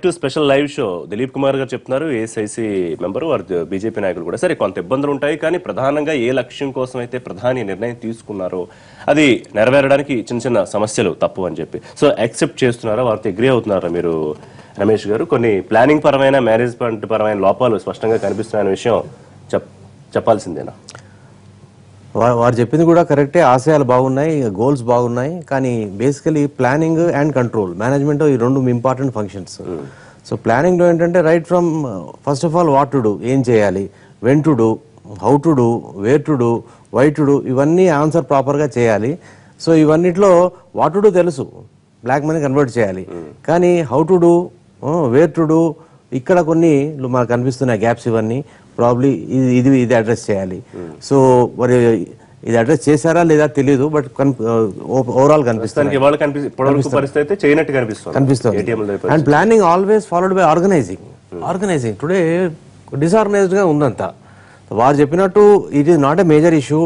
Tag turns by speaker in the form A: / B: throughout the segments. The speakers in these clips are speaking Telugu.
A: To special live show. Dilip Kumar గారు చెప్తున్నారు, ఏఎస్ఐసి మెంబరు, వారు బీజేపీ నాయకులు కూడా. సరే, కొంత ఇబ్బందులు ఉంటాయి, కానీ ప్రధానంగా ఏ లక్ష్యం కోసం అయితే ప్రధాని నిర్ణయం తీసుకున్నారో అది నెరవేరడానికి చిన్న చిన్న సమస్యలు తప్పు అని చెప్పి సో యాక్సెప్ట్ చేస్తున్నారా, వారితో అగ్రీ అవుతున్నారా మీరు రమేష్ గారు? కొన్ని ప్లానింగ్ పరమైన, మేనేజ్మెంట్ పరమైన లోపాలు స్పష్టంగా కనిపిస్తున్నాయనే విషయం చెప్పాల్సిందేనా?
B: వారు చెప్పింది కూడా కరెక్టే, ఆశయాలు బాగున్నాయి, గోల్స్ బాగున్నాయి, కానీ basically planning and control, management ఈ రెండు ఇంపార్టెంట్ ఫంక్షన్స్. సో ప్లానింగ్లో ఏంటంటే right from first of all what to do, ఏం చేయాలి, when to do, how to do, where to do, why to do, ఇవన్నీ ఆన్సర్ ప్రాపర్గా చేయాలి. సో ఇవన్నిట్లో వాట్ టు డూ తెలుసు, బ్లాక్ మనీ కన్వర్ట్ చేయాలి, కానీ how to do, where to do, ఇక్కడ కొన్ని మనకు కనిపిస్తున్నాయి గ్యాప్స్. ఇవన్నీ ప్రాబ్లీ ఇది అడ్రస్ చేయాలి. సో మరి ఇది అడ్రస్ చేశారా లేదా తెలియదు, బట్ ఓవరాల్ కనిపిస్తుంది. And planning always followed by organizing. Today disorganized గా ఉందంతా. వారు చెప్పినట్టు it is not a major issue.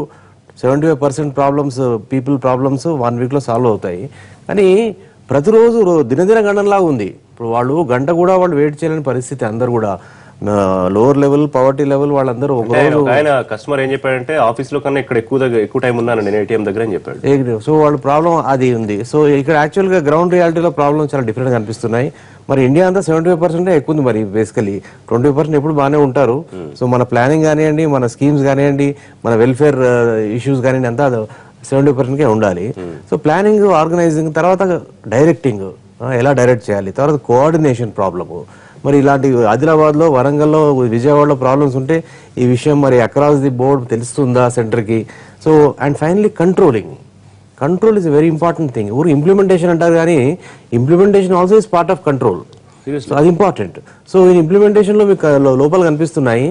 B: 75% problems, people problems 1 week లో సాల్వ్ అవుతాయి. కానీ ప్రతిరోజు దినదిన గణనలాగా ఉంది. ఇప్పుడు వాళ్ళు గంట కూడా వాళ్ళు వెయిట్ చేయలేని పరిస్థితి. అందరు కూడా లోవర్ లెవెల్, పవర్టీ లెవెల్ వాళ్ళందరూ
A: ఆయన కస్టమర్ ఏం చెప్పాడంటే ఆఫీస్ లో కన్నా ఇక్కడ ఎక్కువ టైం ఉన్నాను నేను ఏటీఎం దగ్గర అని చెప్పాడు.
B: సో వాళ్ళ ప్రాబ్లం అది ఉంది. సో ఇక్కడ యాక్చువల్ గా గ్రౌండ్ రియాలిటీలో ప్రాబ్లమ్ చాలా డిఫరెంట్ గా కనిపిస్తున్నాయి. మరి ఇండియా అంతా 75% ఎక్కువ ఉంది. మరి బేసికలీ 20% ఎప్పుడు బాగానే ఉంటారు. సో మన ప్లానింగ్ కానివ్వండి, మన స్కీమ్స్ కానివ్వండి, మన వెల్ఫేర్ ఇష్యూస్ కానివ్వండి, అంతా 70%కే ఉండాలి. సో ప్లానింగ్, ఆర్గనైజింగ్, తర్వాత డైరెక్టింగ్, ఎలా డైరెక్ట్ చేయాలి, తర్వాత కోఆర్డినేషన్ ప్రాబ్లము. మరి ఇలాంటి ఆదిలాబాద్లో, వరంగల్లో, విజయవాడలో ప్రాబ్లమ్స్ ఉంటే ఈ విషయం మరి అక్రాస్ ది బోర్డ్ తెలుస్తుందా సెంటర్కి? So and finally control is a very important thing. ఊరు ఇంప్లిమెంటేషన్ అంటారు, కానీ implementation also is part of control. So అది ఇంపార్టెంట్. సో ఈ ఇంప్లిమెంటేషన్లో మీకు లోపాలు కనిపిస్తున్నాయి,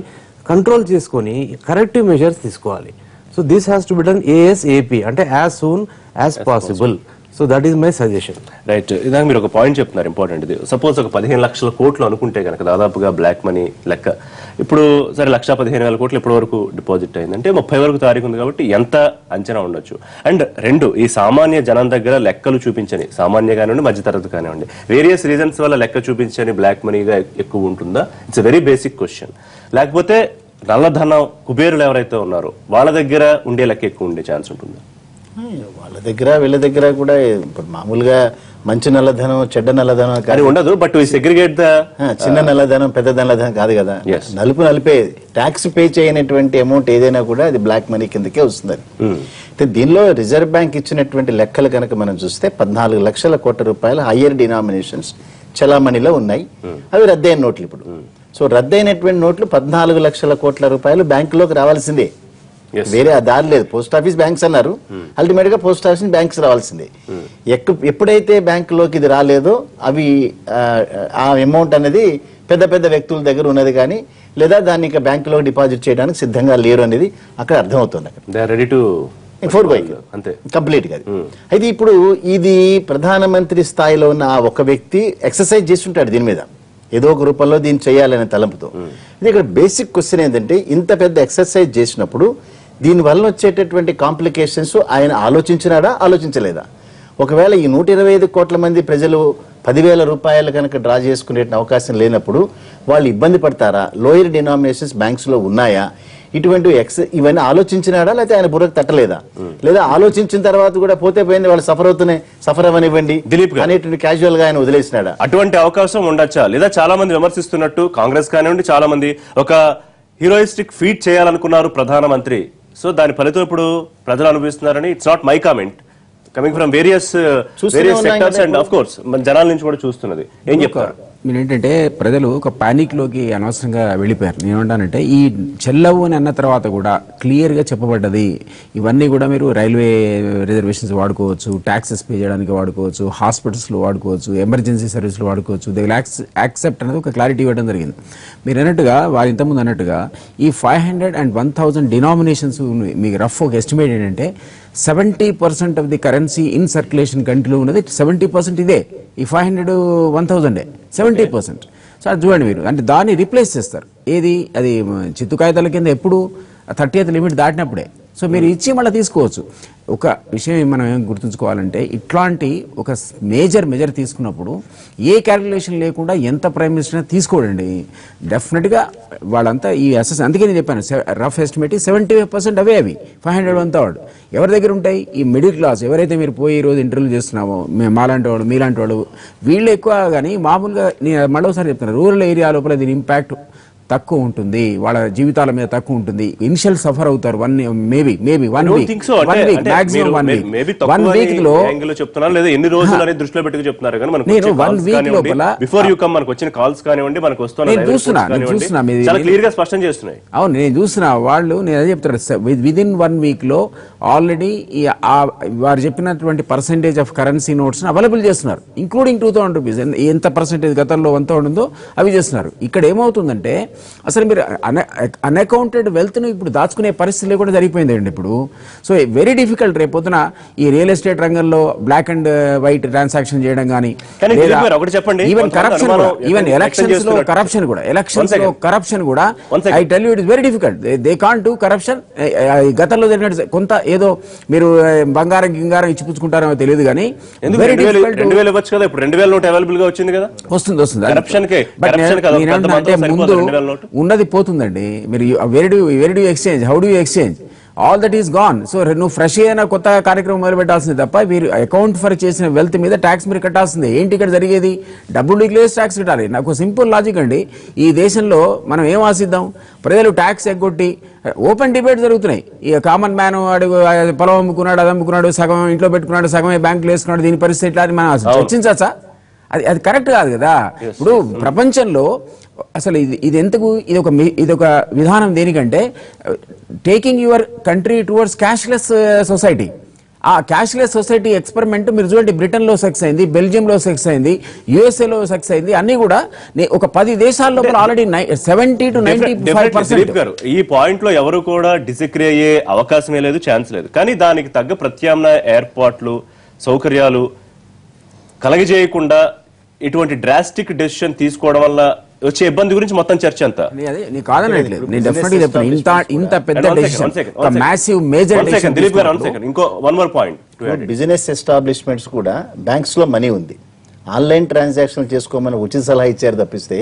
B: కంట్రోల్ చేసుకొని కరెక్టివ్ మెజర్స్ తీసుకోవాలి. So this has to be done ASAP, అంటే as soon as possible. So that is my suggestion.
A: Right. ఇదాక మీరు ఒక పాయింట్ చెప్తున్నారు ఇంపార్టెంట్. ఇది సపోజ్ ఒక 15 లక్షల కోట్లు అనుకుంటే కనుక దాదాపుగా బ్లాక్ మనీ లెక్క. ఇప్పుడు సరే 1,15,000 కోట్లు ఇప్పటి వరకు డిపాజిట్ అయిందంటే 30 వరకు తారీఖు ఉంది కాబట్టి ఎంత అంచనా ఉండొచ్చు? అండ్ రెండు, ఈ సామాన్య జనం దగ్గర లెక్కలు చూపించని, సామాన్య కానివ్వండి, మధ్యతరగతి కానివ్వండి, వేరియస్ రీజన్స్ వల్ల లెక్క చూపించని బ్లాక్ మనీగా ఎక్కువ ఉంటుందా? It's very basic question. లేకపోతే నల్లధనం కుబేరులు ఎవరైతే ఉన్నారో వాళ్ళ దగ్గర ఉండే లెక్క ఎక్కువ ఉండే ఛాన్స్ ఉంటుందా?
C: వాళ్ళ దగ్గర, వీళ్ళ దగ్గర కూడా ఇప్పుడు మామూలుగా మంచి నల్లధనం, చెడ్డ నల్లధనం
A: కానీ ఉండదు. బట్ సెగ్రిగేట్
C: చిన్న నల్లధనం, పెద్ద నల్లధనం కాదు కదా. నలిపే ట్యాక్స్ పే చేయనటువంటి అమౌంట్ ఏదైనా కూడా అది బ్లాక్ మనీ కిందకే వస్తుంది. దీనిలో రిజర్వ్ బ్యాంక్ ఇచ్చినటువంటి లెక్కలు కనుక మనం చూస్తే 14 లక్షల కోట్ల రూపాయలు హయ్యర్ డినామినేషన్స్ చలామణిలో ఉన్నాయి. అవి రద్దయిన నోట్లు. ఇప్పుడు సో రద్దయినటువంటి నోట్లు 14 లక్షల కోట్ల రూపాయలు బ్యాంకులోకి రావాల్సిందే, వేరే దారి లేదు. పోస్ట్ ఆఫీస్ బ్యాంక్స్ అన్నారు, అల్టిమేట్ గా పోస్ట్ ఆఫీస్ బ్యాంక్స్ రావాల్సిందే. ఎప్పుడైతే బ్యాంకులోకి ఇది రాలేదో అవి ఆ అమౌంట్ అనేది పెద్ద పెద్ద వ్యక్తుల దగ్గర ఉన్నది, కానీ లేదా దాన్ని ఇక బ్యాంకులో డిపాజిట్ చేయడానికి సిద్ధంగా లేరు అనేది అక్కడ అర్థమవుతుంది. కంప్లీట్ గా. అయితే ఇప్పుడు ఇది ప్రధానమంత్రి స్థాయిలో ఉన్న ఒక వ్యక్తి ఎక్సర్సైజ్ చేస్తుంటాడు దీని మీద, ఏదో ఒక రూపంలో దీన్ని చేయాలనే తలంపుతో. ఇది ఇక్కడ బేసిక్ క్వశ్చన్ ఏంటంటే, ఇంత పెద్ద ఎక్సర్సైజ్ చేసినప్పుడు దీని వల్ల వచ్చేటటువంటి కాంప్లికేషన్స్ ఆయన ఆలోచించలేదా? ఒకవేళ ఈ 125 కోట్ల మంది ప్రజలు 10,000 రూపాయలు కనుక డ్రా చేసుకునే అవకాశం లేనప్పుడు వాళ్ళు ఇబ్బంది పడతారా? లోయర్ డినామినేషన్స్ బ్యాంక్స్ లో ఉన్నాయా? ఇటువంటి ఇవన్నీ ఆలోచించినాడా, లేకపోతే ఆయన బుర్రకు తట్టలేదా? లేదా ఆలోచించిన తర్వాత కూడా పోతే పోయింది, వాళ్ళు సఫర్ అవనివ్వండి అనేటువంటి క్యాజువల్ గా ఆయన వదిలేసినాడా?
A: అటువంటి అవకాశం ఉండొచ్చా? లేదా చాలా మంది విమర్శిస్తున్నట్టు కాంగ్రెస్ కానివ్వండి, చాలా మంది ఒక హీరోయిస్టిక్ ఫీట్ చేయాలనుకున్నారు ప్రధానమంత్రి, సో దాని ఫలితం ఇప్పుడు ప్రజలు అనుభవిస్తున్నారని. It's not my comment, coming from various sectors and of course మన జనాల నుంచి కూడా చూస్తున్నది. ఏం చెప్తారు
D: మీరు? ఏంటంటే ప్రజలు ఒక పానిక్ లోకి అనవసరంగా వెళ్ళిపోయారు. నేనేమంటానంటే ఈ చెల్లవు అని అన్న తర్వాత కూడా క్లియర్ గా చెప్పబడ్డది, ఇవన్నీ కూడా మీరు రైల్వే రిజర్వేషన్స్ వాడుకోవచ్చు, ట్యాక్సెస్ పే చేయడానికి వాడుకోవచ్చు, హాస్పిటల్స్ లో వాడుకోవచ్చు, ఎమర్జెన్సీ సర్వీస్ లో వాడుకోవచ్చు, దే విల్ యాక్సెప్ట్ అనేది ఒక క్లారిటీ ఇవ్వడం జరిగింది. మీరు అన్నట్టుగా, వారి ఇంతకుముందు అన్నట్టుగా ఈ 500 and 1,000 డినామినేషన్స్ మీకు రఫ్ ఒక ఎస్టిమేట్ ఏంటంటే 70% of the currency in circulation కంట్రీలో ఉన్నది 70% ఇదే. ఈ 500, 1,000 70%. సో అది చూడండి మీరు, అంటే దాన్ని రీప్లేస్ చేస్తారు. ఏది అది చిత్తు కాగితాల కింద ఎప్పుడు 30th లిమిట్ దాటినప్పుడే. సో మీరు ఇచ్చి మళ్ళీ తీసుకోవచ్చు. ఒక విషయం మనం ఏం గుర్తుంచుకోవాలంటే, ఇట్లాంటి ఒక మెజర్ తీసుకున్నప్పుడు ఏ క్యాలిక్యులేషన్ లేకుండా ఎంత ప్రైమ్ మినిస్టర్ తీసుకోడండి. డెఫినెట్గా వాళ్ళంతా ఈ అందుకే నేను చెప్పాను రఫ్ ఎస్టిమేట్ 75% అవే అవి 500 1/3 ఎవరి దగ్గర ఉంటాయి? ఈ మిడిల్ క్లాస్ ఎవరైతే మీరు పోయి ఈరోజు ఇంటర్వ్యూ చేస్తున్నామో, మాలాంటి వాళ్ళు మీలాంటి వాళ్ళు వీళ్ళు ఎక్కువ. కానీ మామూలుగా నేను మళ్ళీసారి చెప్తున్నాను, రూరల్ ఏరియా లోపల దీని ఇంపాక్ట్ తక్కువ ఉంటుంది, వాళ్ళ జీవితాల మీద తక్కువ ఉంటుంది. ఇనిషియల్ సఫర్ అవుతారు. మేబీ 1 వీక్ మాక్సిమం 1 వీక్ లో
A: చెప్తున్నారు, లేదా ఎన్ని రోజులు అనేది దృష్టిలో పెట్టుకు చెప్తున్నారు. కానీ
D: నేను 1 వీక్ లోపల
A: బిఫోర్ యూ కమ్ మనకు వచ్చిన కాల్స్ కానివ్వండి, మనకు వస్తున్న
D: చూస్తున్నా
A: చాలా క్లియర్ గా స్పష్టం చేస్తున్నాయి.
D: అవును, నేను చూస్తున్నా. వాళ్ళు నేను అదే చెప్తారు, విదిన్ 1 వీక్ లో ఆల్రెడీ వారు చెప్పినటువంటి percentage of currency notes available చేస్తున్నారు, ఇంక్లూడింగ్ 2000 రూపీస్. ఎంత పర్సెంటేజ్ గతంలో 1000 ఉందో అవి చేస్తున్నారు. ఇక్కడ ఏమవుతుందంటే, అసలు మీరు అన్అకౌంటెడ్ వెల్త్ ను ఇప్పుడు దాచుకునే పరిస్థితి లేకుండా జరిగిపోయిందండి ఇప్పుడు. సో వెరీ డిఫికల్ట్ రేపొద్దున ఈ రియల్ ఎస్టేట్ రంగంలో బ్లాక్ అండ్ వైట్ ట్రాన్సాక్షన్ చేయడం కానీ, ఈవెన్ కరప్షన్ కూడా, ఈవెన్ ఎలక్షన్స్ లో కరప్షన్ కూడా I tell you it is very difficult. They can't do corruption. గతంలో జరిగినట్టు కొంత ఏదో మీరు బంగారం గింగారం ఇచ్చిపుచ్చుకుంటారో తెలియదు కానీ వెరీ డిఫికల్ట్.
A: 2000 ఇవ్వచ్చు కదా, ఇప్పుడు 2000 నోట్ అవైలబుల్ గా వచ్చింది కదా,
D: వస్తుంది. ముందు ఉన్నది పోతుందండి. మీరు very do exchange, how do exchange, all that is gone. So నువ్వు ఫ్రెష్ అయినా కొత్త కార్యక్రమం మొదలు పెట్టాల్సింది తప్ప మీరు అకౌంట్ ఫర్ చేసిన వెల్త్ మీద ట్యాక్స్ మీరు కట్టాల్సిందే. ఏంటి ఇక్కడ జరిగేది? డబ్బులు డిక్లేర్ ట్యాక్స్ కట్టాలి. నాకు సింపుల్ లాజిక్ అండి. ఈ దేశంలో మనం ఏం ఆశిద్దాం? ప్రజలు ట్యాక్స్ ఎగ్గొట్టి ఓపెన్ డిబేట్ జరుగుతున్నాయి. ఇక కామన్ మ్యాన్ వాడు పొలం అమ్ముకున్నాడు, అది అమ్ముకున్నాడు, సగం ఇంట్లో పెట్టుకున్నాడు, సగమే బ్యాంకులు వేసుకున్నాడు, దీని పరిస్థితి ఎట్లా అని మనం చర్చించచ్చా? అది కరెక్ట్ కాదు కదా. ఇప్పుడు ప్రపంచంలో అసలు ఇది ఒక విధానం దేనికంటే, taking your country towards cashless society. ఆ క్యాష్లెస్ సొసైటీ ఎక్స్పెరిమెంట్ మీరు చూడండి, బ్రిటన్ లో సక్సెస్ అయింది, బెల్జియం లో సక్సెస్ అయింది, యుఎస్ఏ లో సక్సెస్ అయింది. అన్ని కూడా ఒక 10 దేశాల్లో ఆల్రెడీ 70 to 95%.
A: ఈ పాయింట్ లో ఎవరు కూడా డిసగ్రీ అయ్యే అవకాశమే లేదు, ఛాన్స్ లేదు. కానీ దానికి తగ్గ ప్రత్యామ్నాయ ఏర్పాట్లు, సౌకర్యాలు కలగజేయకుండా ఇటువంటి డ్రాస్టిక్ డెసిషన్ తీసుకోవడం వల్ల వచ్చే ఇబ్బంది గురించి మొత్తం చర్చ అంతా.
C: బిజినెస్ ఎస్టాబ్లిష్మెంట్స్ కూడా బ్యాంక్స్ లో మనీ ఉంది, ఆన్లైన్ ట్రాన్సాక్షన్ చేసుకోమని ఉచిత సలహా ఇచ్చారు తప్పిస్తే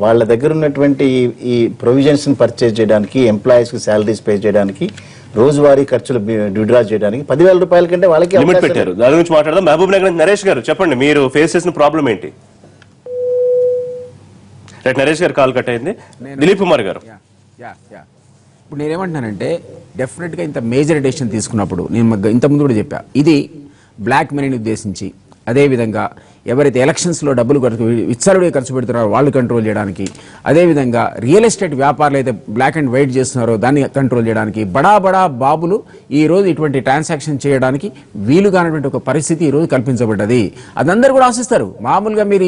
C: వాళ్ళ దగ్గర ఉన్నటువంటి ఈ ప్రొవిజన్స్ పర్చేజ్ చేయడానికి, ఎంప్లాయీస్ కి శాలరీస్ పే చేయడానికి, రోజువారీ ఖర్చులు విడ్రా చేయడానికి 10,000 రూపాయల కంటే వాళ్ళకి
A: లిమిట్ పెట్టారు. దాని గురించి మాట్లాడదాం. మహబూబ్ నగర్ నరేష్ గారు చెప్పండి, మీరు ఫేస్ చేసిన ప్రాబ్లం ఏంటి? నరేష్ గారు కాల్ కట్ అయింది. దిలీప్ కుమార్ గారు,
D: ఇప్పుడు నేనేమంటున్నానంటే, డెఫినెట్ గా ఇంత మేజర్ డెసిషన్ తీసుకున్నప్పుడు నేను ఇంత ముందు కూడా చెప్పా, ఇది బ్లాక్ మనీని ఉద్దేశించి, అదేవిధంగా ఎవరైతే ఎలక్షన్స్లో డబ్బులు విచ్చలవిడిగా ఖర్చు పెడుతున్నారో వాళ్ళు కంట్రోల్ చేయడానికి, అదేవిధంగా రియల్ ఎస్టేట్ వ్యాపారులు అయితే బ్లాక్ అండ్ వైట్ చేస్తున్నారో దాన్ని కంట్రోల్ చేయడానికి, బడా బాబులు ఈరోజు ఇటువంటి ట్రాన్సాక్షన్ చేయడానికి వీలు కానటువంటి ఒక పరిస్థితి ఈరోజు కల్పించబడ్డది. అదందరూ కూడా ఆశిస్తారు. మామూలుగా మీరు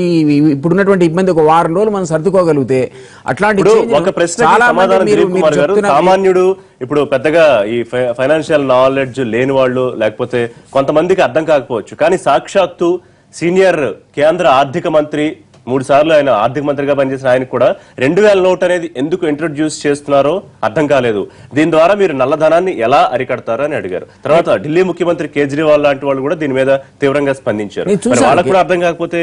D: ఇప్పుడున్నటువంటి ఇబ్బంది ఒక వారం రోజులు మనం సర్దుకోగలిగితే అట్లాంటి
A: సామాన్యుడు ఇప్పుడు పెద్దగా ఈ ఫైనాన్షియల్ నాలెడ్జ్ లేని వాళ్ళు, లేకపోతే కొంతమందికి అర్థం కాకపోవచ్చు, కానీ సాక్షాత్తు సీనియర్ కేంద్ర ఆర్థిక మంత్రి, 3 సార్లు ఆయన ఆర్థిక మంత్రిగా పనిచేసిన ఆయనకు కూడా 2000 నోట్ అనేది ఎందుకు ఇంట్రొడ్యూస్ చేస్తున్నారో అర్థం కాలేదు. దీని ద్వారా మీరు నల్లధనాన్ని ఎలా అరికడతారో అని అడిగారు. తర్వాత ఢిల్లీ ముఖ్యమంత్రి కేజ్రీవాల్ లాంటి వాళ్ళు కూడా దీని మీద తీవ్రంగా స్పందించారు. వాళ్ళకు కూడా అర్థం కాకపోతే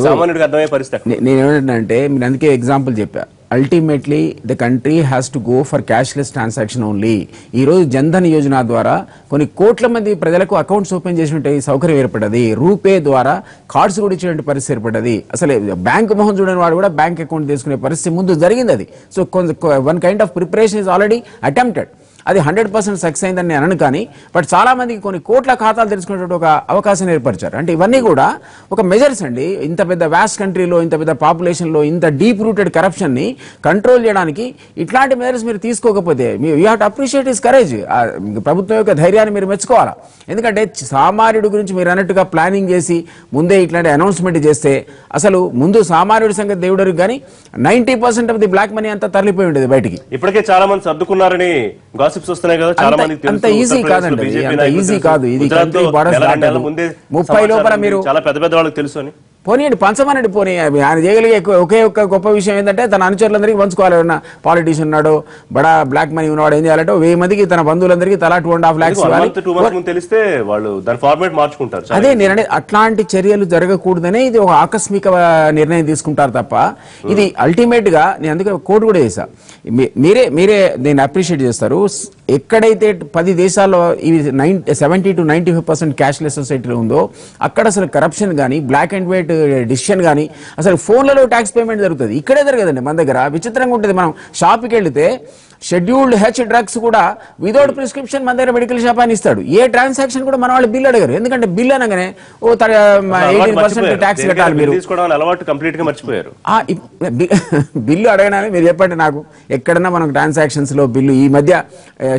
A: సామాన్యుడికి అర్థమయ్యే పరిస్థితి.
D: నేనేమంటే మీరు అందుకే ఎగ్జాంపుల్ చెప్పా, ultimately the country has to go for cashless transaction only. ఈ రోజు జన్ధన్ యోజన ద్వారా కొన్ని కోట్ల మంది ప్రజలకు అకౌంట్స్ ఓపెన్ చేసినట్టు సౌకర్యం ఏర్పడ్డది. రూపే ద్వారా కార్డ్స్ కూడా ఇచ్చినటువంటి పరిస్థితి ఏర్పడ్డది. అసలు బ్యాంక్ మొహం చూడని వాడు కూడా బ్యాంక్ అకౌంట్ తీసుకునే పరిస్థితి ముందు జరిగింది. అది so one kind of preparation is already attempted. అది 100% సక్సెస్ అయిందని నేను అనను, కానీ బట్ చాలా మందికి కొన్ని కోట్ల ఖాతాలు తెలుసుకునేటువంటి ఒక అవకాశం ఏర్పరిచారు. అంటే ఇవన్నీ కూడా ఒక మెజర్స్ అండి. ఇంత పెద్ద వ్యాస్ట్ కంట్రీలో, ఇంత పెద్ద పాపులేషన్లో ఇంత డీప్ రూటెడ్ కరప్షన్ ని కంట్రోల్ చేయడానికి ఇట్లాంటి మెజర్స్ మీరు తీసుకోకపోతే you have to appreciate his courage. ప్రభుత్వం యొక్క ధైర్యాన్ని మీరు మెచ్చుకోవాలా. ఎందుకంటే సామాన్యుడి గురించి మీరు అన్నట్టుగా ప్లానింగ్ చేసి ముందే ఇట్లాంటి అనౌన్స్మెంట్ చేస్తే అసలు ముందు సామాన్యుడి సంగతి దేవుడికి, కానీ 90% ఆఫ్ ది బ్లాక్ మనీ అంతా తరలిపోయి ఉండేది బయటికి.
A: ఇప్పటికే చాలా మంది సర్దుకున్నారని వస్తున్నాయి కదా, చాలా మంది.
D: అంత ఈజీ కాదండి, అంత ఈజీ కాదు. ఇది 30 లోపల మీరు
A: చాలా పెద్ద వాళ్ళకి తెలుసు అని
D: పోనీయండి, పంచమనండి. పోనీ ఆయన చేయగలిగే ఒకే ఒక్క గొప్ప విషయం ఏంటంటే తన అనుచరులందరికీ పంచుకోవాలి. ఏమన్నా పాలిటీషియన్ ఉన్నాడో, బడా బ్లాక్ మనీ ఉన్నవాడు ఏం చేయాలంటే 1000 మందికి తన బంధువులందరికీ తలా 2.5 lakhs
A: తెలిస్తే వాళ్ళు దాని ఫార్మాట్ మార్చుకుంటారు.
D: అదే నేను అట్లాంటి చర్యలు జరగకూడదనే ఇది ఒక ఆకస్మిక నిర్ణయం తీసుకుంటారు తప్ప ఇది అల్టిమేట్ గా నేను అందుకే కోడ్ కూడా చేశా. మీరే నేను అప్రిషియేట్ చేస్తారు. ఎక్కడైతే 10 దేశాల్లో ఇవి 70 to 95% క్యాష్లెస్ సొసైటీలో ఉందో అక్కడ అసలు కరప్షన్ కానీ బ్లాక్ అండ్ వైట్ డిసిషన్ కానీ అసలు ఫోన్లలో ట్యాక్స్ పేమెంట్ జరుగుతుంది. ఇక్కడే జరగదండి మన దగ్గర. విచిత్రంగా ఉంటుంది. మనం షాప్కి వెళితే షెడ్యూల్డ్ హెచ్ డ్రగ్స్ కూడా వితౌట్ ప్రిస్క్రిప్షన్ మన దగ్గర మెడికల్ షాప్ అని ఇస్తాడు. ఏ ట్రాన్సాక్షన్ కూడా మన వాళ్ళు బిల్ అడగరు. ఎందుకంటే బిల్ అనగానే 18% ట్యాక్స్ కట్టాలి మీరు. బిల్లు అడగడానికి మీరు చెప్పండి నాకు ఎక్కడన్నా మనం ట్రాన్సాక్షన్స్ లో బిల్లు ఈ మధ్య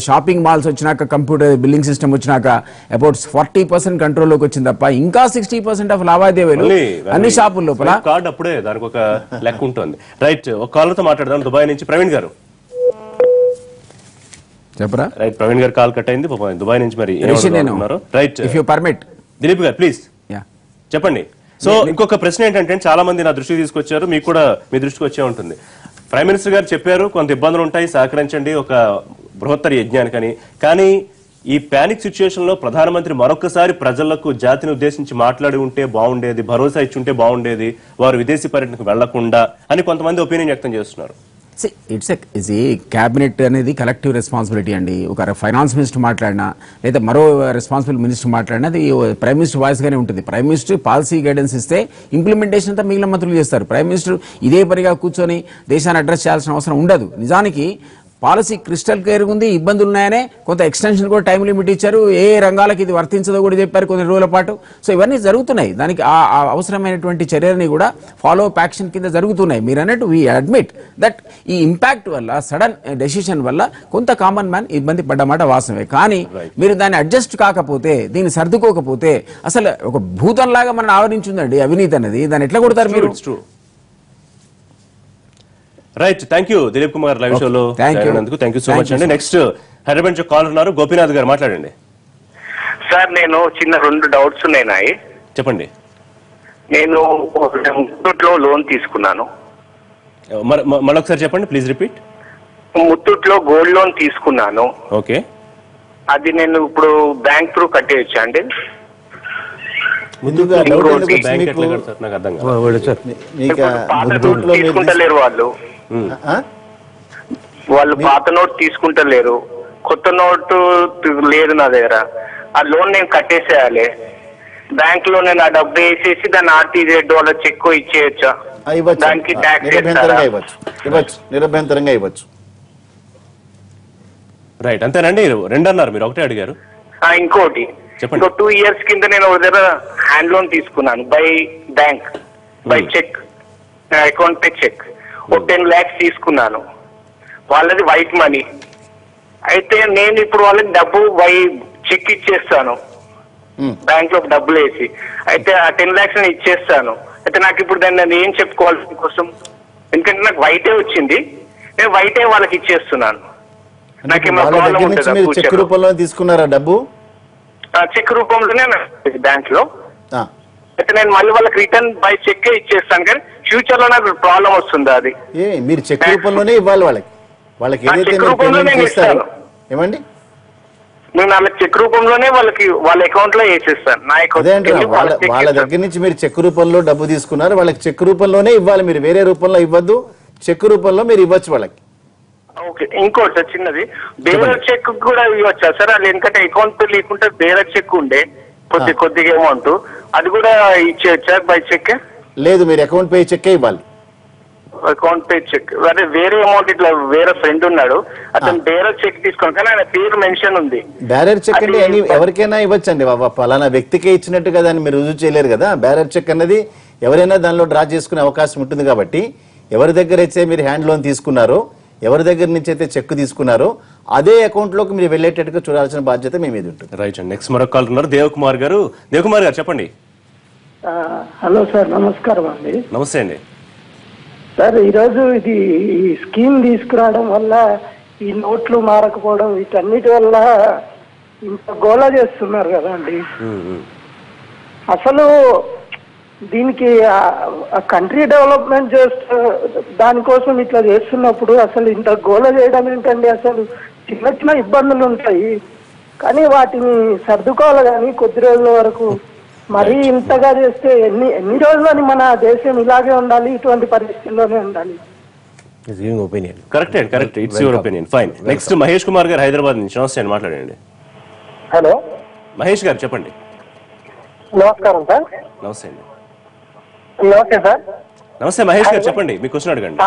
D: షాపింగ్ మాల్స్ వచ్చినాక కంప్యూటర్ బిల్లింగ్ సిస్టమ్ వచ్చినాక అబౌట్ 40% కంట్రోల్లోకి వచ్చింది తప్ప ఇంకా 60% ఆఫ్ లావాదేవీలు అన్ని షాపుల లోపల
A: కార్డ్ అప్పుడే దానికి ఒక లెక్క ఉంటుంది. రైట్, ఒక కాలర్తో మాట్లాడదాం. దుబాయ్ నుంచి ప్రవీణ్ గారు
D: చెప్పరా.
A: రైట్, ప్రవీణ్ గారు కాల్ కట్ అయింది దుబాయ్ నుంచి. మరి right,
D: if you permit
A: Dilip గారు ప్లీజ్ చెప్పండి. సో ఇంకొక ప్రశ్న ఏంటంటే చాలా మంది నా దృష్టికి తీసుకొచ్చారు, మీకు కూడా మీ దృష్టికి వచ్చే ఉంటుంది. ప్రైమ్ మినిస్టర్ గారు చెప్పారు కొంత ఇబ్బందులు ఉంటాయి, సహకరించండి ఒక బృహత్తర యజ్ఞానికని. కానీ ఈ పానిక్ సిచ్యుయేషన్ లో ప్రధానమంత్రి మరొకసారి ప్రజలకు జాతిని ఉద్దేశించి మాట్లాడి ఉంటే బాగుండేది, భరోసా ఇచ్చి ఉంటే బాగుండేది, వారు విదేశీ పర్యటనకు వెళ్లకుండా అని కొంతమంది ఒపీనియన్ వ్యక్తం చేస్తున్నారు.
D: ఇట్స్ క్యాబినెట్ అనేది కలెక్టివ్ రెస్పాన్సిబిలిటీ అండి. ఒక ఫైనాన్స్ మినిస్టర్ మాట్లాడినా లేదా మరో రెస్పాన్సిబుల్ మినిస్టర్ మాట్లాడినా అది ప్రైమ్ మినిస్టర్ వాయిస్ గానే ఉంటుంది. ప్రైమ్ మినిస్టర్ పాలసీ గైడెన్స్ ఇస్తే ఇంప్లిమెంటేషన్ అంతా మిగిలిన మంత్రులు చేస్తారు. ప్రైమ్ మినిస్టర్ ఇదే పరిగా కూర్చొని దేశాన్ని అడ్రస్ చేయాల్సిన అవసరం ఉండదు. నిజానికి పాలసీ క్రిస్టల్ క్లియర్ ఉంది. ఇబ్బందులు ఉన్నాయనే కొంత ఎక్స్టెన్షన్ కూడా టైం లిమిట్ ఇచ్చారు. ఏ రంగాలకు ఇది వర్తించదో కూడా చెప్పారు కొన్ని రోజుల పాటు. సో ఇవన్నీ జరుగుతున్నాయి. దానికి ఆ అవసరమైనటువంటి చర్యలని కూడా ఫాలో అప్ యాక్షన్ కింద జరుగుతున్నాయి. మీరు అన్నట్టు వీ అడ్మిట్ దట్ ఈ ఇంపాక్ట్ వల్ల సడన్ డెసిషన్ వల్ల కొంత కామన్ మ్యాన్ ఇబ్బంది పడ్డమాట వాస్తవమే. కానీ మీరు దాన్ని అడ్జస్ట్ కాకపోతే, దీన్ని సర్దుకోకపోతే అసలు ఒక భూతంలాగా మనం ఆవరించిందండి అవినీతి అనేది. దాన్ని ఎట్లా కొడతారు మీరు?
A: Right, thank you Dilip Kumar live షోలో చేరినందుకు. థ్యాంక్ యూ సో మచ్ అండి. నెక్స్ట్ హైదరాబాద్ నుంచి కాల్ ఉన్నారు, గోపీనాథ్ గారు మాట్లాడండి.
E: సార్ నేను చిన్న 2 డౌట్స్ ఉన్నాయి.
A: చెప్పండి.
E: నేను ముత్తూట్లో లోన్ తీసుకున్నాను.
A: మరొకసారి చెప్పండి ప్లీజ్ రిపీట్.
E: ముత్తూట్లో గోల్డ్ లోన్ తీసుకున్నాను.
A: ఓకే,
E: అది నేను ఇప్పుడు బ్యాంక్ త్రూ కట్టేయచ్చా అండి? తీసుకుంటలేరు వాళ్ళు పాత నోట్ తీసుకుంటలేరు, కొత్త నోటు లేదు నా దగ్గర. ఆ లోన్ నేను కట్టేసేయాలి. బ్యాంక్ లో నేను ఆ డబ్బు వేసేసి దాన్ని ఆర్టీజెడ్ వాళ్ళ చెక్ ఇచ్చేయచ్చా? దానికి
C: నిరభ్యంతరంగా ఇవ్వచ్చు.
A: రైట్, అంతేనండి. 2 అన్నారు మీరు, ఒకటే అడిగారు.
E: ఇంకోటి, ఇంకో 2 years కింద నేను ఒక దగ్గర హ్యాండ్ లోన్ తీసుకున్నాను by bank, by cheque, account pay cheque. ఒక 10 lakhs తీసుకున్నాను. వాళ్ళది వైట్ మనీ. అయితే నేను ఇప్పుడు వాళ్ళకి డబ్బు బై చెక్ ఇచ్చేస్తాను, బ్యాంక్ లో డబ్బులు వేసి. అయితే ఆ 10 lakhs నేను ఇచ్చేస్తాను. అయితే నాకు ఇప్పుడు దాన్ని ఏం చెప్పుకోవాలి కోసం? ఎందుకంటే నాకు వైటే వచ్చింది, నేను వైటే వాళ్ళకి ఇచ్చేస్తున్నాను.
C: మీరు చెక్ రూపంలో తీసుకున్నారా డబ్బు?
E: చెక్ రూపంలోనే బ్యాంక్ లో. అయితే నేను మళ్ళీ వాళ్ళకి రిటర్న్ బై చెక్ ఇచ్చేస్తాను. కానీ ఫ్యూచర్ లో నాకు ప్రాబ్లం వస్తుంది. అది
C: మీరు చెక్ రూపంలోనే ఇవ్వాలి వాళ్ళకి ఏదైతే ఏమండి
E: నేను వాళ్ళకి చెక్ రూపంలోనే వాళ్ళ అకౌంట్ లో వేసేస్తాను. నా
C: వాళ్ళ దగ్గర నుంచి మీరు చెక్ రూపంలో డబ్బు తీసుకున్నారు, వాళ్ళకి చెక్ రూపంలోనే ఇవ్వాలి. మీరు వేరే రూపంలో ఇవ్వద్దు, చెక్ రూపంలో మీరు ఇవ్వచ్చు వాళ్ళకి.
E: ఓకే, ఇంకోటి చిన్నది, బేరర్ చెక్ కూడా ఇవ్వచ్చా సార్? అది ఎందుకంటే అకౌంట్ లేకుంటే బేరర్ చెక్ ఉండే కొద్దిగా అమౌంట్, అది కూడా ఇచ్చేయచ్చా బై చెక్?
C: లేదు, మీరు అకౌంట్ పే చెక్ ఇవ్వాలి.
E: Account pay cheque. అదే వేరే అమౌంట్ ఇట్లా వేరే ఫ్రెండ్ ఉన్నాడు, అతను బేరర్ చెక్ తీసుకుని, కానీ ఆయన పేరు మెన్షన్ ఉంది.
C: బేరర్ చెక్ అంటే ఎవరికైనా ఇవ్వచ్చండి. పలానా వ్యక్తికే ఇచ్చినట్టు కదా అని మీరు రుజువు చేయలేరు కదా. బేరర్ చెక్ అన్నది ఎవరైనా దానిలో డ్రా చేసుకునే అవకాశం ఉంటుంది. కాబట్టి ఎవరి దగ్గర అయితే మీరు హ్యాండ్ లోన్ తీసుకున్నారో, ఎవరి దగ్గర నుంచి అయితే చెక్ తీసుకున్నారో అదే అకౌంట్ లోకి మీరు వెళ్ళేటట్టుగా చూడాల్సిన బాధ్యత మీ మీద ఉంటుంది.
A: రైట్ అండి. నెక్స్ట్ మరొక కాల్ ఉన్నారు, దేవకుమార్ గారు. దేవకుమార్ గారు చెప్పండి.
F: హలో సార్, నమస్కారం అండి.
A: నమస్తే అండి.
F: సార్, ఈరోజు ఇది ఈ స్కీమ్ తీసుకురావడం వల్ల, ఈ నోట్లు మారకపోవడం, వీటన్నిటి వల్ల ఇంత గోలా చేస్తున్నారు కదండి. అసలు దీనికి కంట్రీ డెవలప్మెంట్ చేస్తూ దానికోసం ఇట్లా చేస్తున్నప్పుడు అసలు ఇంత గోల చేయడం ఏంటండి? అసలు చిన్న చిన్న ఇబ్బందులు ఉంటాయి కానీ వాటిని సర్దుకోవాలి కానీ కొద్ది రోజుల వరకు మరీ ఇంతగా చేస్తే ఎన్ని రోజులని మన దేశం ఇలాగే ఉండాలి, ఇటువంటి పరిస్థితుల్లోనే ఉండాలి.
B: ఒపీనియన్
A: కరెక్ట్ అండి, correct. It's your opinion. Fine. Next Mahesh Kumar గారు హైదరాబాద్ నుంచి. నమస్తే అండి, మాట్లాడండి.
G: హలో
A: మహేష్ గారు చెప్పండి.
G: నమస్కారం సార్.
A: నమస్తే అండి.
G: నమస్తే సార్.
A: నమస్తే మహేష్ గారు చెప్పండి, మీ క్వశ్చన్ అడగండి.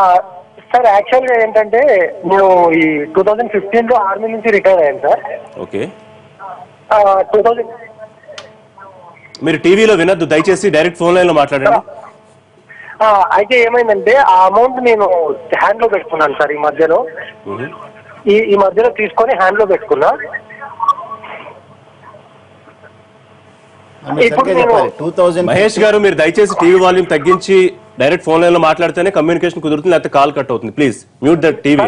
G: సార్ యాక్చువల్ గా ఏంటంటే నేను ఈ 2015 లో ఆర్మీ నుంచి రిటైర్ అయ్యాను సార్.
A: ఓకే,
G: 2000
A: మీరు టీవీలో వినొద్దు దయచేసి, డైరెక్ట్ ఫోన్ లైన్ లో మాట్లాడండి.
G: అయితే ఏమైందంటే ఆ అమౌంట్ నేను హ్యాండ్ లో పెట్టుకున్నాను సార్. ఈ మధ్యలో ఈ మధ్యలో తీసుకొని హ్యాండ్ లో పెట్టుకున్నా.
A: మహేష్ గారు మీరు దయచేసి టీవీ వాల్యూమ్ తగ్గించి డైరెక్ట్ ఫోన్ లైన్ లో మాట్లాడితేనే కమ్యూనికేషన్ కుదురుతుంది, లేకపోతే కాల్ కట్ అవుతుంది. Please mute the TV.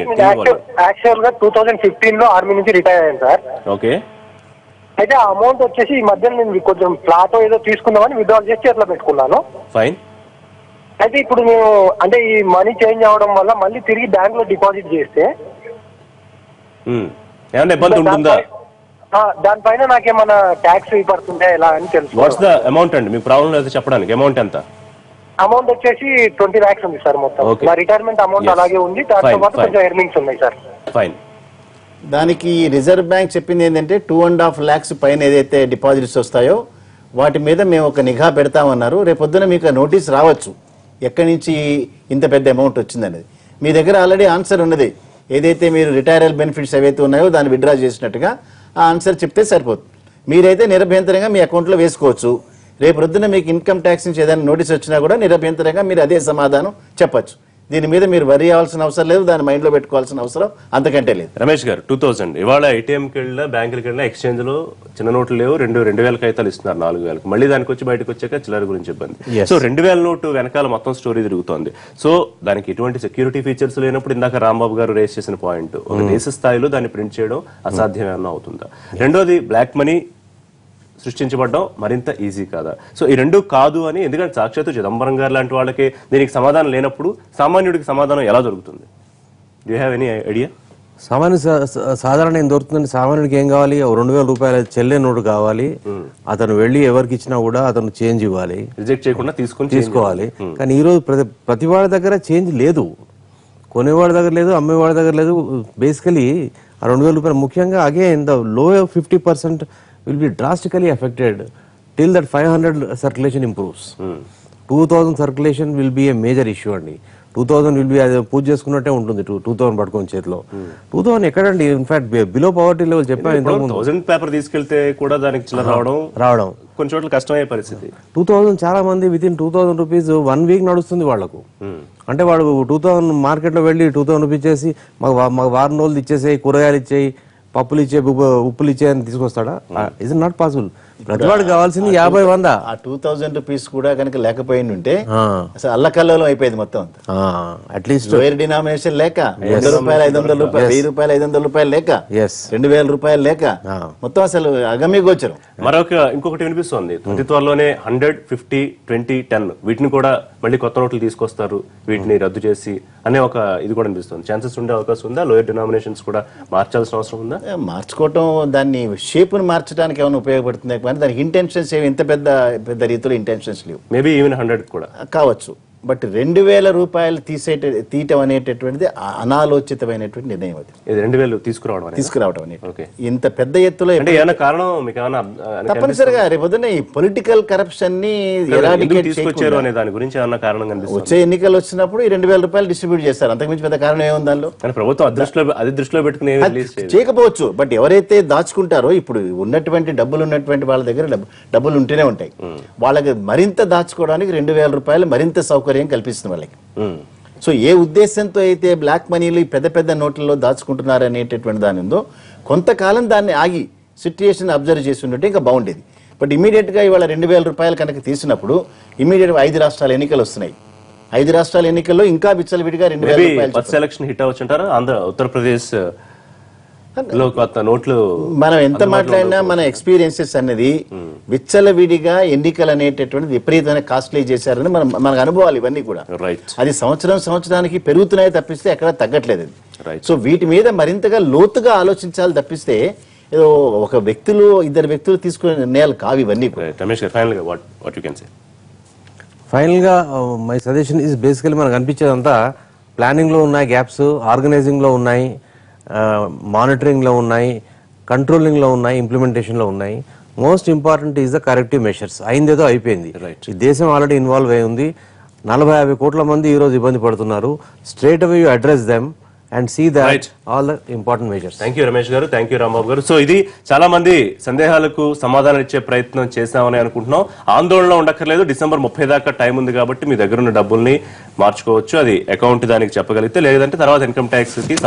G: Actual గా 2015 లో ఆర్మీ నుంచి రిటైర్ అయ్యాను సార్.
A: ఓకే.
G: అయితే ఆ అమౌంట్ వచ్చేసి ఈ మధ్య నేను కొంచెం ప్లాట్ ఏదో తీసుకుందామని విత్డ్రాల్ చేసి చేతిలో పెట్టుకున్నాను.
A: ఫైన్.
G: అయితే ఇప్పుడు నేను అంటే ఈ మనీ చేంజ్ అవడం వల్ల మళ్ళీ తిరిగి బ్యాంక్ లో డిపాజిట్ చేస్తే
A: ఏమన్నా ఇబ్బంది ఉంటుందా?
G: దానిపైన నాకేమన్నా ట్యాక్స్ పడుతుందా ఎలా అని తెలుసు.
A: వాట్స్ ద అమౌంట్ అండి, మీకు ప్రాబ్లం లేదు చెప్పడానికి. అమౌంట్ ఎంత?
G: అమౌంట్ వచ్చేసి 20 lakhs ఉంది సార్ మొత్తం. నా రిటైర్మెంట్ అమౌంట్ అలాగే ఉంది, దాంతో పాటు కొంచెం ఎర్నింగ్స్ ఉన్నాయి సార్.
A: ఫైన్.
C: దానికి రిజర్వ్ బ్యాంక్ చెప్పింది ఏంటంటే 2.5 lakhs పైన ఏదైతే డిపాజిట్స్ వస్తాయో వాటి మీద మేము ఒక నిఘా పెడతామన్నారు. రేపొద్దున మీకు నోటీస్ రావచ్చు ఎక్కడి నుంచి ఇంత పెద్ద అమౌంట్ వచ్చిందనేది. మీ దగ్గర ఆల్రెడీ ఆన్సర్ ఉన్నది, ఏదైతే మీరు రిటైరల్ బెనిఫిట్స్ ఏవైతే ఉన్నాయో దాన్ని విత్డ్రా చేసినట్టుగా ఆ ఆన్సర్ చెప్తే సరిపోతుంది. మీరైతే నిరభ్యంతరంగా మీ అకౌంట్లో వేసుకోవచ్చు. రేపు రొద్దున మీకు ఇన్కమ్ ట్యాక్స్ నుంచి ఏదైనా నోటీస్ వచ్చినా కూడా నిరభ్యంతరంగా మీరు అదే సమాధానం చెప్పచ్చు. దీని మీద మీరు వరి అవ్వాల్సిన అవసరం లేదు, దాన్ని మైండ్ లో పెట్టుకోవాల్సిన అవసరం అంతకంటే లేదు.
A: రమేష్ గారు 2000 ఇవాళ ఏటీఎంకి వెళ్ళినా బ్యాంకులకి వెళ్ళినా ఎక్స్చేంజ్ లో చిన్న నోట్లు లేవు, 2000 కాగితాలు ఇస్తున్నారు 4000. మళ్ళీ దానికి వచ్చి బయటకు వచ్చాక చిల్లర గురించి ఇబ్బంది. సో 2000 నోటు వెనకాల మొత్తం స్టోరీ తిరుగుతోంది. సో దానికి ఎటువంటి సెక్యూరిటీ ఫీచర్స్ లేనప్పుడు ఇందాక రాంబాబు గారు రేస్ చేసిన పాయింట్, ఒక దేశ స్థాయిలో దాన్ని ప్రింట్ చేయడం అసాధ్యమేమన్నా అవుతుందా? రెండోది బ్లాక్ మనీ సృష్టించబడడం మరింత ఈజీ కాదా? సో ఈ రెండు కాదు అని, ఎందుకంటే సాక్షాత్తు చిదంబరం గారు లాంటి వాళ్ళకి దీనికి సమాధానం లేనప్పుడు సామాన్యుడికి సమాధానం ఎలా దొరుకుతుంది? Do have any idea?
B: సాధారణ ఏం దొరుకుతుందండి? సామాన్యుడికి ఏం కావాలి? 2000 రూపాయల చెల్లె నోటు కావాలి. అతను వెళ్ళి ఎవరికి ఇచ్చినా కూడా అతను చేంజ్ ఇవ్వాలి,
A: రిజెక్ట్ చేయకుండా తీసుకోవాలి.
B: కానీ ఈ రోజు ప్రతి వాడి దగ్గర చేంజ్ లేదు, కొనేవాడి దగ్గర లేదు, అమ్మేవాడి దగ్గర లేదు. బేసికలీ ఆ 2000 రూపాయలు ముఖ్యంగా again the low 50% will be drastically affected till that 500 circulation improves. 2000 circulation will be a major issue అండి. 2000 will be పూజ చేసుకున్నట్టే ఉంటుంది 2000 పట్టుకొని చేతిలో. 2000 ఎక్కడండి? ఇన్ఫాక్ట్ బిలో పవర్టీ లెవెల్ చెప్పాను.
A: 1000 పేపర్ తీసుకెళ్తే కూడా దానికి చిల్లర రావడం కొన్ని చోట్ల కష్టమయ్యే పరిస్థితి.
B: 2000 చాలా మంది విత్ ఇన్ 2000 రూపీస్ 1 week నడుస్తుంది వాళ్లకు. అంటే వాడు 2000 మార్కెట్ లో వెళ్ళి 2000 రూపీస్ చేసి మాకు వారం రోజులు ఇచ్చేసేయి, కూరగాయలు ఇచ్చేయి, పప్పులు ఇచ్చే, ఉప్పులు ఇచ్చే అని తీసుకొస్తాడా? Is not possible. ప్రతివాడు కావాల్సింది 50-100.
C: ఆ 2000 రూపీస్ కూడా కనుక లేకపోయింది ఉంటే అసలు అల్లకల్లలో అయిపోయింది మొత్తం.
B: అట్లీస్ట్
C: వేరే డినామినేషన్ లేక, 100 రూపాయలు 500 రూపాయలు, 1000 రూపాయలు 500 రూపాయలు లేక, 2000 రూపాయలు లేక మొత్తం అసలు అగమ్య గోచరం.
A: ఇంకొకటి వినిపిస్తోంది, అతి త్వరలోనే 100, 50, 20, 10 వీటిని కూడా మళ్ళీ కొత్త నోట్లు తీసుకొస్తారు, వీటిని రద్దు చేసి అనే ఒక ఇది కూడా అనిపిస్తుంది. ఛాన్సెస్ ఉండే అవకాశం ఉందా? లోయర్ డినామినేషన్స్ కూడా మార్చాల్సిన అవసరం ఉందా?
C: మార్చుకోవటం, దాన్ని షేప్ను మార్చడానికి ఏమైనా ఉపయోగపడుతుంది కానీ దానికి ఇంటెన్షన్స్ ఏమి ఇంత పెద్ద రీతిలో ఇంటెన్షన్స్ లేవు.
A: మేబీ ఈవెన్ 100 కూడా
C: కావచ్చు. బట్ 2000 రూపాయలు తీయటం అనేటటువంటిది అనాలోచితమైనటువంటి నిర్ణయం. అది
A: 2000 తీసుకురావడం
C: అనేది ఇంత పెద్ద ఎత్తులో
A: కారణం మీకు
C: తప్పనిసరిగా రేపొద్దున ఈ పొలిటికల్ కరప్షన్ ని
A: తీసుకొచ్చారు అనే దాని గురించి ఏమన్నా కారణం కనిపిస్తుంది.
C: వచ్చే ఎన్నికలు వచ్చినప్పుడు ఈ 2000 రూపాయలు డిస్ట్రిబ్యూట్ చేస్తారు, అంతకుమించి పెద్ద కారణం ఏముంది దానిలో?
A: ప్రభుత్వం అది దృష్టిలో పెట్టుకుని
C: చేయకపోవచ్చు. బట్ ఎవరైతే దాచుకుంటారో, ఇప్పుడు ఉన్నటువంటి డబ్బులు ఉన్నటువంటి వాళ్ళ దగ్గర డబ్బులు ఉంటూనే ఉంటాయి, వాళ్ళకి మరింత దాచుకోవడానికి 2000 రూపాయలు మరింత సౌకర్యం కల్పిస్తుంది వాళ్ళకి. సో ఏ ఉద్దేశంతో అయితే బ్లాక్ మనీలు పెద్ద పెద్ద నోట్లలో దాచుకుంటున్నారు అనేటటువంటి దాని ఉందో, కొంతకాలం దాన్ని ఆగి సిచ్యుయేషన్ అబ్జర్వ్ చేసి ఉంటే ఇంకా బాగుండేది. బట్ ఇమీడియట్ గా ఇవాళ 2000 రూపాయలు కనుక తీసినప్పుడు ఇమీడియట్ 5 రాష్ట్రాల ఎన్నికలు వస్తున్నాయి. 5 రాష్ట్రాల ఎన్నికల్లో ఇంకా విచ్చలవిడిగా 2000 రూపాయలు
A: సెలక్షన్ హిట్ అవ్వచ్చు అంటారా? ఉత్తరప్రదేశ్ కొత్త నోట్లు
C: మనం ఎంత మాట్లాడినా మన ఎక్స్పీరియన్సెస్ అనేది విచ్చలవిడిగా ఎన్నికలు అనేటటువంటిది విపరీతమైన కాస్ట్లీ చేశారని మనకు అనుభవాలు ఇవన్నీ కూడా.
A: రైట్.
C: అది సంవత్సరానికి పెరుగుతున్నాయి తప్పిస్తే ఎక్కడ తగ్గట్లేదు అది.
A: Right.
C: సో వీటి మీద మరింతగా లోతుగా ఆలోచించాలి తప్పిస్తే ఏదో ఒక ఇద్దరు వ్యక్తులు తీసుకునే నిర్ణయాలు కావు ఇవన్నీ.
A: రమేష్ గారు ఫైనల్ గా what you can say?
B: Final గా మై సజెషన్ ఈజ్ బేసికలీ మనకు అనిపించేదంతా ప్లానింగ్ లో ఉన్నాయి గ్యాప్స్, ఆర్గనైజింగ్ లో ఉన్నాయి, మానిటరింగ్ లో ఉన్నాయి, కంట్రోలింగ్ లో ఉన్నాయి, ఇంప్లిమెంటేషన్ లో ఉన్నాయి. Most important is the corrective measures. అయిందేదో అయిపోయింది. ఈ దేశం ఆల్రెడీ ఇన్వాల్వ్ అయి ఉంది. 40-50 కోట్ల మంది ఈ రోజు ఇబ్బంది పడుతున్నారు. Straight away you address them and see that all the important measures.
A: Thank you Ramesh గారు, థ్యాంక్ యూ రాంబాబు గారు. సో ఇది చాలా మంది సందేహాలకు సమాధానం ఇచ్చే ప్రయత్నం చేశామని అనుకుంటున్నాం. ఆందోళన ఉండక్కర్లేదు, డిసెంబర్ 30 దాకా టైం ఉంది కాబట్టి మీ దగ్గర ఉన్న డబ్బుల్ని మార్చుకోవచ్చు. అది అకౌంట్ దానికి చెప్పగలిగితే, లేదంటే తర్వాత ఇన్కమ్ ట్యాక్స్ కి